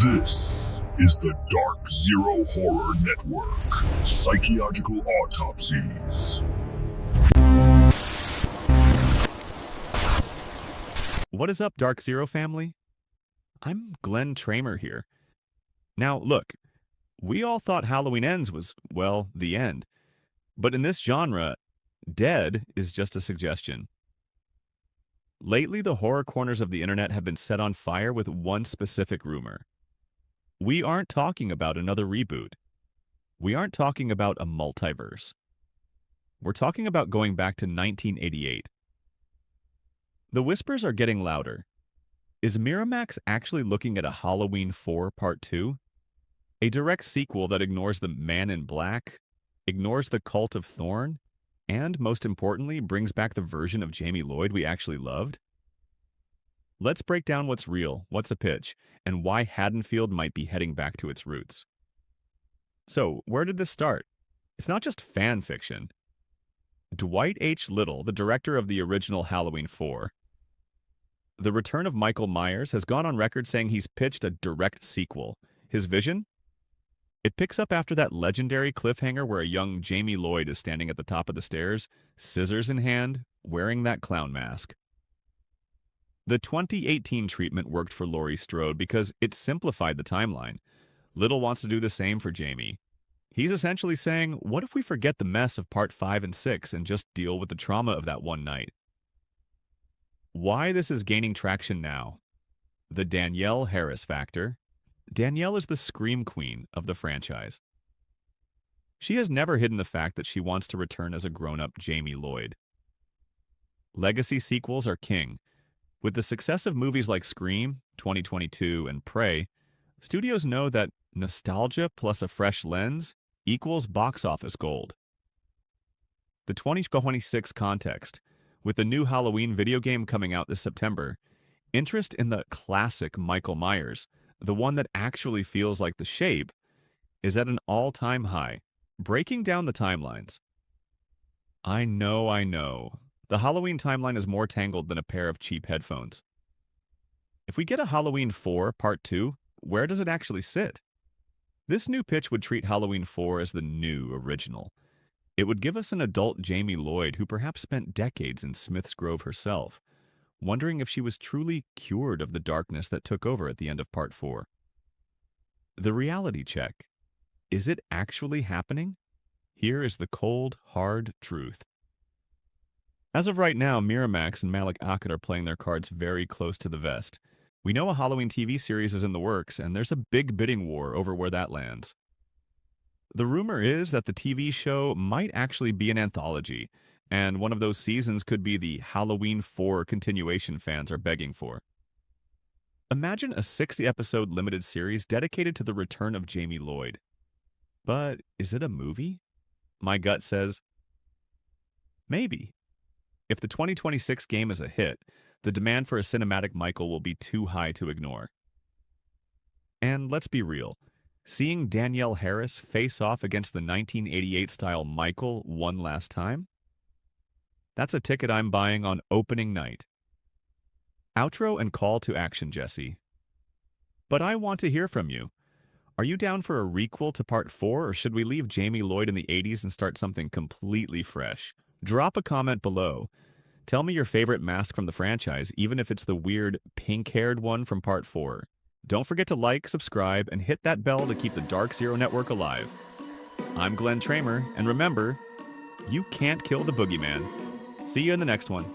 This is the Dark Zero Horror Network. Psychological Autopsies. What is up, Dark Zero family? I'm Glenn Tramer here. Now, look, we all thought Halloween Ends was, well, the end. But in this genre, dead is just a suggestion. Lately, the horror corners of the internet have been set on fire with one specific rumor. We aren't talking about another reboot. We aren't talking about a multiverse. We're talking about going back to 1988. The whispers are getting louder. Is Miramax actually looking at a Halloween 4 Part 2? A direct sequel that ignores the Man in Black, ignores the cult of Thorn, and, most importantly, brings back the version of Jamie Lloyd we actually loved? Let's break down what's real, what's a pitch, and why Haddonfield might be heading back to its roots. So, where did this start? It's not just fan fiction. Dwight H. Little, the director of the original Halloween 4, the return of Michael Myers, has gone on record saying he's pitched a direct sequel. His vision? It picks up after that legendary cliffhanger where a young Jamie Lloyd is standing at the top of the stairs, scissors in hand, wearing that clown mask. The 2018 treatment worked for Laurie Strode because it simplified the timeline. Little wants to do the same for Jamie. He's essentially saying, what if we forget the mess of Part 5 and 6 and just deal with the trauma of that one night? Why this is gaining traction now? The Danielle Harris Factor. Danielle is the scream queen of the franchise. She has never hidden the fact that she wants to return as a grown-up Jamie Lloyd. Legacy sequels are king. With the success of movies like Scream, 2022, and Prey, studios know that nostalgia plus a fresh lens equals box office gold. The 2026 context, with the new Halloween video game coming out this September, interest in the classic Michael Myers, the one that actually feels like the Shape, is at an all-time high, breaking down the timelines. I know. The Halloween timeline is more tangled than a pair of cheap headphones. If we get a Halloween 4 Part 2, where does it actually sit? This new pitch would treat Halloween 4 as the new original. It would give us an adult Jamie Lloyd who perhaps spent decades in Smith's Grove herself, wondering if she was truly cured of the darkness that took over at the end of Part 4. The reality check. Is it actually happening? Here is the cold, hard truth. As of right now, Miramax and Malik Akkad are playing their cards very close to the vest. We know a Halloween TV series is in the works, and there's a big bidding war over where that lands. The rumor is that the TV show might actually be an anthology, and one of those seasons could be the Halloween 4 continuation fans are begging for. Imagine a 60-episode limited series dedicated to the return of Jamie Lloyd. But is it a movie? My gut says, maybe. If the 2026 game is a hit, the demand for a cinematic Michael will be too high to ignore. And let's be real, seeing Danielle Harris face off against the 1988-style Michael one last time? That's a ticket I'm buying on opening night. Outro and call to action, Jesse. But I want to hear from you. Are you down for a requel to Part 4, or should we leave Jamie Lloyd in the 80s and start something completely fresh? Drop a comment below. Tell me your favorite mask from the franchise, even if it's the weird pink-haired one from Part 4. Don't forget to like, subscribe, and hit that bell to keep the Dark Zero Network alive. I'm Glenn Tramer, and remember, you can't kill the boogeyman. See you in the next one.